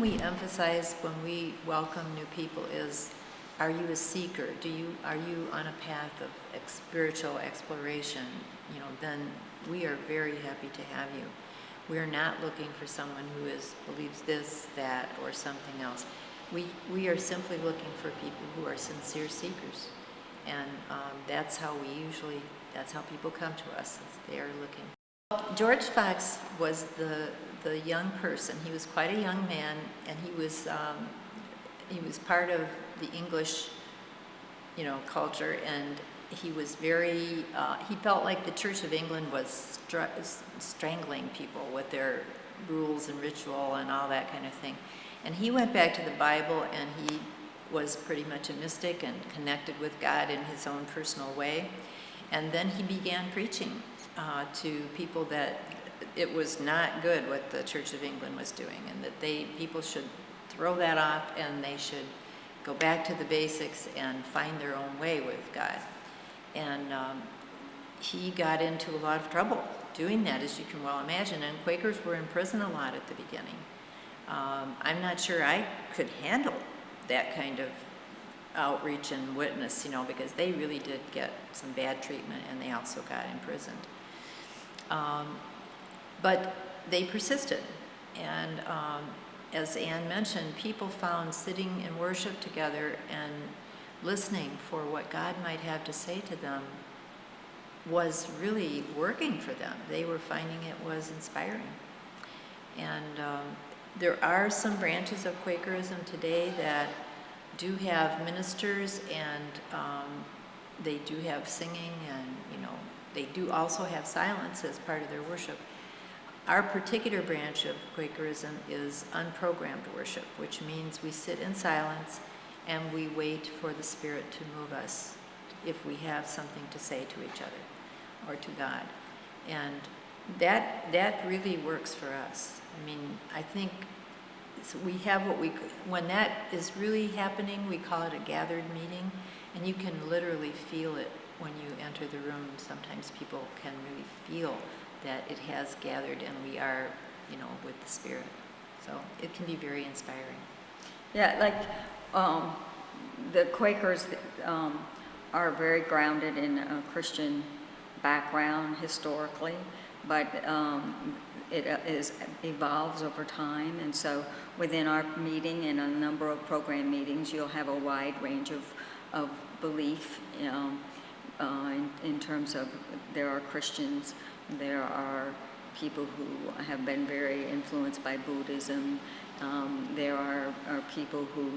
we emphasize when we welcome new people is, are you a seeker? Are you on a path of spiritual exploration? Then we are very happy to have you. We are not looking for someone who believes this, that, or something else. We are simply looking for people who are sincere seekers, and that's how people come to us. They are looking. George Fox was the young person. He was quite a young man, and he was part of the English, culture, and he was very. He felt like the Church of England was strangling people with their rules and ritual and all that kind of thing. And he went back to the Bible, and he was pretty much a mystic and connected with God in his own personal way. And then he began preaching to people that it was not good what the Church of England was doing, and that people should throw that off, and they should go back to the basics and find their own way with God. And he got into a lot of trouble doing that, as you can well imagine, and Quakers were in prison a lot at the beginning. I'm not sure I could handle that kind of outreach and witness, because they really did get some bad treatment, and they also got imprisoned. But they persisted, and as Ann mentioned, people found sitting in worship together and listening for what God might have to say to them was really working for them. They were finding it was inspiring. And there are some branches of Quakerism today that do have ministers, and they do have singing, and they do also have silence as part of their worship. Our particular branch of Quakerism is unprogrammed worship, which means we sit in silence and we wait for the Spirit to move us if we have something to say to each other or to God. And that really works for us. I mean, I think we have when that is really happening, we call it a gathered meeting, and you can literally feel it when you enter the room. Sometimes people can really feel that it has gathered, and we are, with the Spirit. So it can be very inspiring. Yeah, like the Quakers are very grounded in a Christian background historically, but it evolves over time, and so within our meeting and a number of program meetings, you'll have a wide range of belief in terms of there are Christians, there are people who have been very influenced by Buddhism, there are people who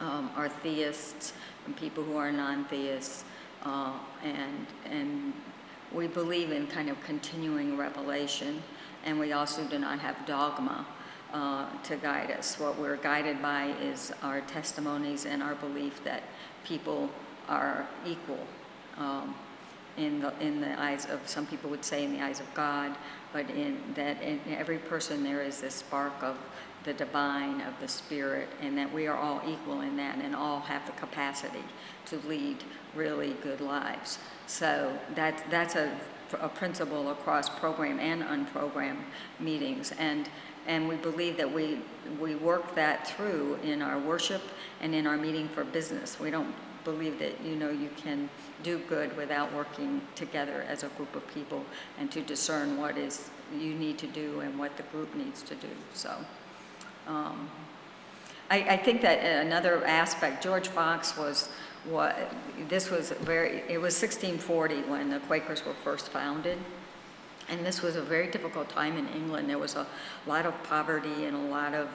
are theists and people who are non-theists, and we believe in kind of continuing revelation, and we also do not have dogma to guide us. What we're guided by is our testimonies and our belief that people are equal in the eyes of, some people would say in the eyes of God, but in every person there is this spark of the divine, of the Spirit, and that we are all equal in that and all have the capacity to lead really good lives. So that's a principle across program and unprogrammed meetings, and we believe that we work that through in our worship and in our meeting for business. We don't believe that you can do good without working together as a group of people and to discern what is you need to do and what the group needs to do. So I think that another aspect, George Fox was it was 1640 when the Quakers were first founded. And this was a very difficult time in England. There was a lot of poverty and a lot of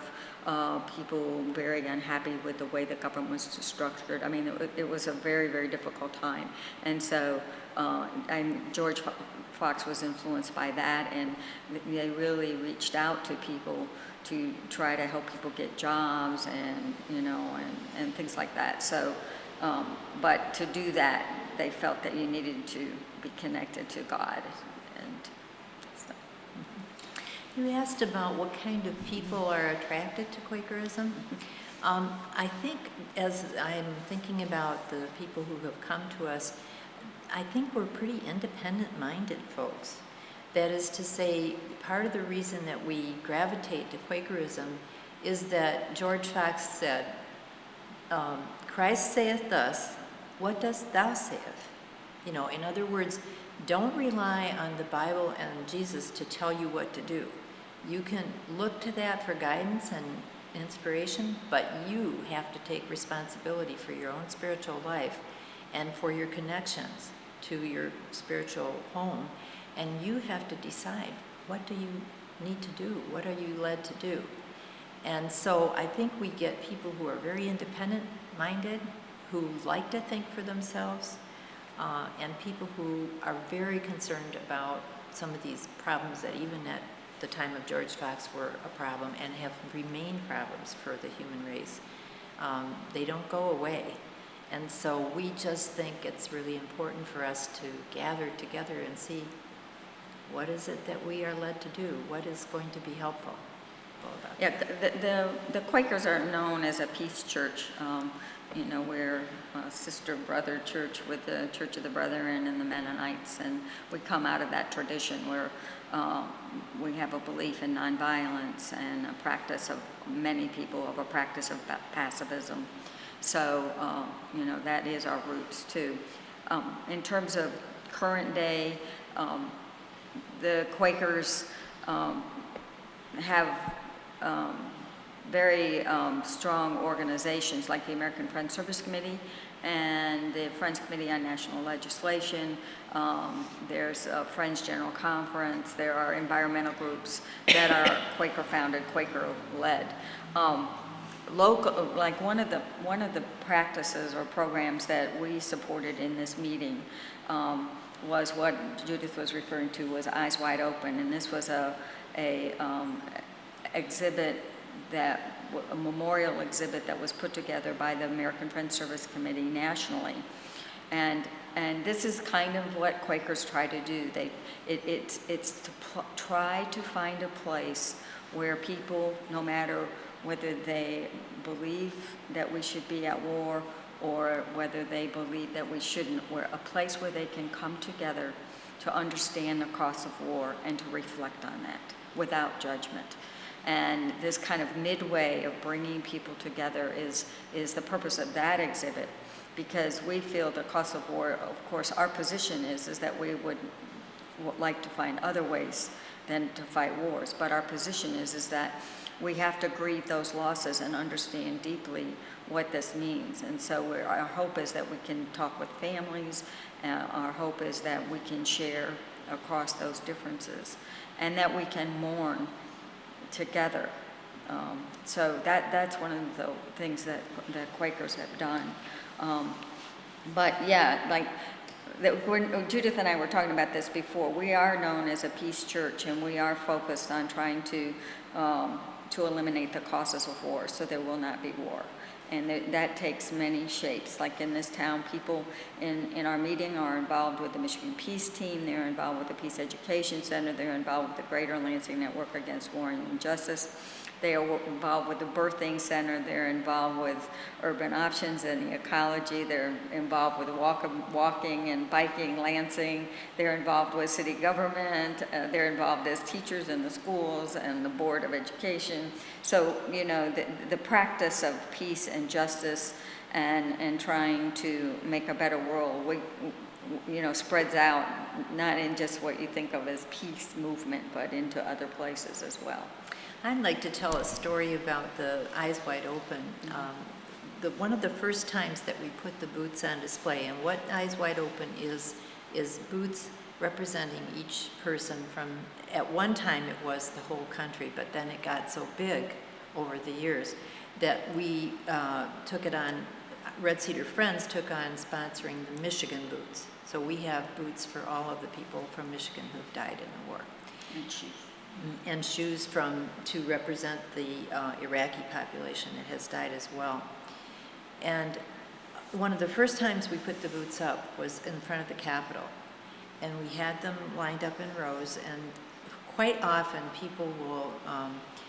people very unhappy with the way the government was structured. I mean, it was a very, very difficult time. And so George Fox was influenced by that, and they really reached out to people to try to help people get jobs and, and things like that. So, but to do that, they felt that you needed to be connected to God. You asked about what kind of people are attracted to Quakerism. I think as I'm thinking about the people who have come to us, I think we're pretty independent-minded folks. That is to say, part of the reason that we gravitate to Quakerism is that George Fox said, Christ saith thus, what dost thou sayest? You know, in other words, don't rely on the Bible and Jesus to tell you what to do. You can look to that for guidance and inspiration, but you have to take responsibility for your own spiritual life and for your connections to your spiritual home. And you have to decide, what do you need to do? What are you led to do? And so I think we get people who are very independent-minded, who like to think for themselves, and people who are very concerned about some of these problems that even at the time of George Fox were a problem and have remained problems for the human race. They don't go away. And so we just think it's really important for us to gather together and see what is it that we are led to do, what is going to be helpful. Yeah, the Quakers are known as a peace church. You know, we're a sister-brother church with the Church of the Brethren and the Mennonites, and we come out of that tradition where we have a belief in nonviolence and a practice of many people of a practice of pacifism. So, you know, that is our roots too. In terms of current day, the Quakers have very strong organizations like the American Friends Service Committee and the Friends Committee on National Legislation. There's a Friends General Conference. There are environmental groups that are Quaker founded, Quaker led. Local, like one of the practices or programs that we supported in this meeting was what Judith was referring to was Eyes Wide Open, and this was a exhibit a memorial exhibit that was put together by the American Friends Service Committee nationally. And this is kind of what Quakers try to do. It's to try to find a place where people, no matter whether they believe that we should be at war or whether they believe that we shouldn't, where a place where they can come together to understand the cost of war and to reflect on that without judgment. And this kind of midway of bringing people together is the purpose of that exhibit, because we feel the cost of war, of course, our position is that we would like to find other ways than to fight wars, but our position is that we have to grieve those losses and understand deeply what this means. And so our hope is that we can talk with families, our hope is that we can share across those differences, and that we can mourn together. So that's one of the things that the Quakers have done. But yeah, like when Judith and I were talking about this before, we are known as a peace church, and we are focused on trying to eliminate the causes of war so there will not be war. And that takes many shapes. Like in this town, people in our meeting are involved with the Michigan Peace Team, they're involved with the Peace Education Center, they're involved with the Greater Lansing Network Against War and Injustice. They are involved with the Birthing Center, they're involved with urban options and the ecology, they're involved with walking and biking Lansing, they're involved with city government, they're involved as teachers in the schools and the Board of Education. So, you know, the practice of peace and justice and trying to make a better world, you know, spreads out not in just what you think of as peace movement, but into other places as well. I'd like to tell a story about the Eyes Wide Open. One of the first times that we put the boots on display, and what Eyes Wide Open is boots representing each person from, at one time it was the whole country, but then it got so big over the years that we took it on, Red Cedar Friends took on sponsoring the Michigan boots. So we have boots for all of the people from Michigan who've died in the war. And shoes to represent the Iraqi population that has died as well. And one of the first times we put the boots up was in front of the Capitol. And we had them lined up in rows, and quite often people will,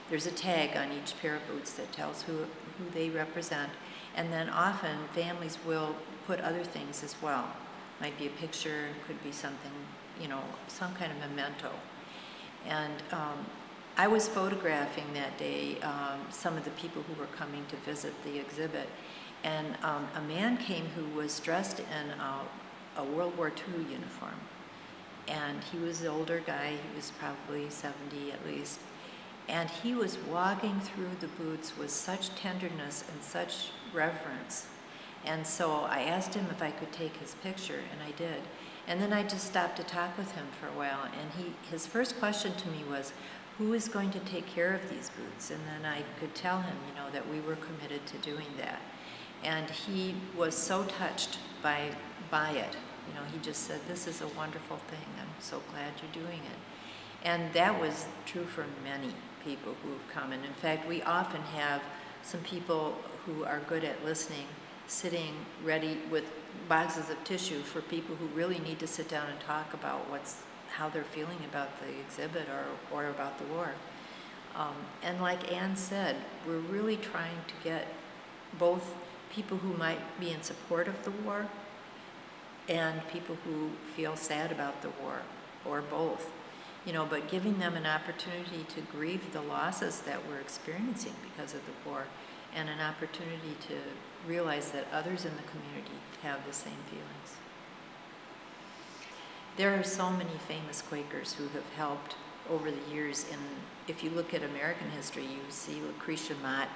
there's a tag on each pair of boots that tells who they represent. And then often families will put other things as well. Might be a picture, could be something, you know, some kind of memento. And I was photographing that day some of the people who were coming to visit the exhibit, and a man came who was dressed in a World War II uniform. And he was an older guy, he was probably 70 at least, and he was walking through the booths with such tenderness and such reverence. And so I asked him if I could take his picture, and I did. And then I just stopped to talk with him for a while, and his first question to me was, who is going to take care of these booths? And then I could tell him, that we were committed to doing that. And he was so touched by it. He just said, this is a wonderful thing. I'm so glad you're doing it. And that was true for many people who have come. And in fact, we often have some people who are good at listening, sitting ready with boxes of tissue for people who really need to sit down and talk about how they're feeling about the exhibit or about the war. And like Ann said, we're really trying to get both people who might be in support of the war and people who feel sad about the war, or both, but giving them an opportunity to grieve the losses that we're experiencing because of the war, and an opportunity to realize that others in the community have the same feelings. There are so many famous Quakers who have helped over the years, and if you look at American history, you see Lucretia Mott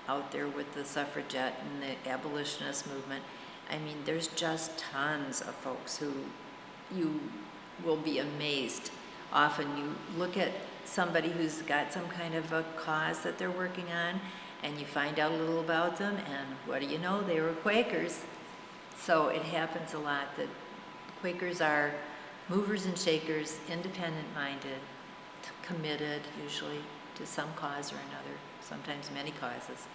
out there with the suffragette and the abolitionist movement. I mean, there's just tons of folks who you will be amazed. Often you look at somebody who's got some kind of a cause that they're working on, and you find out a little about them, and what do you know, they were Quakers. So it happens a lot that Quakers are movers and shakers, independent-minded, committed usually to some cause or another, sometimes many causes.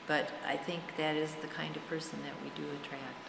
But I think that is the kind of person that we do attract.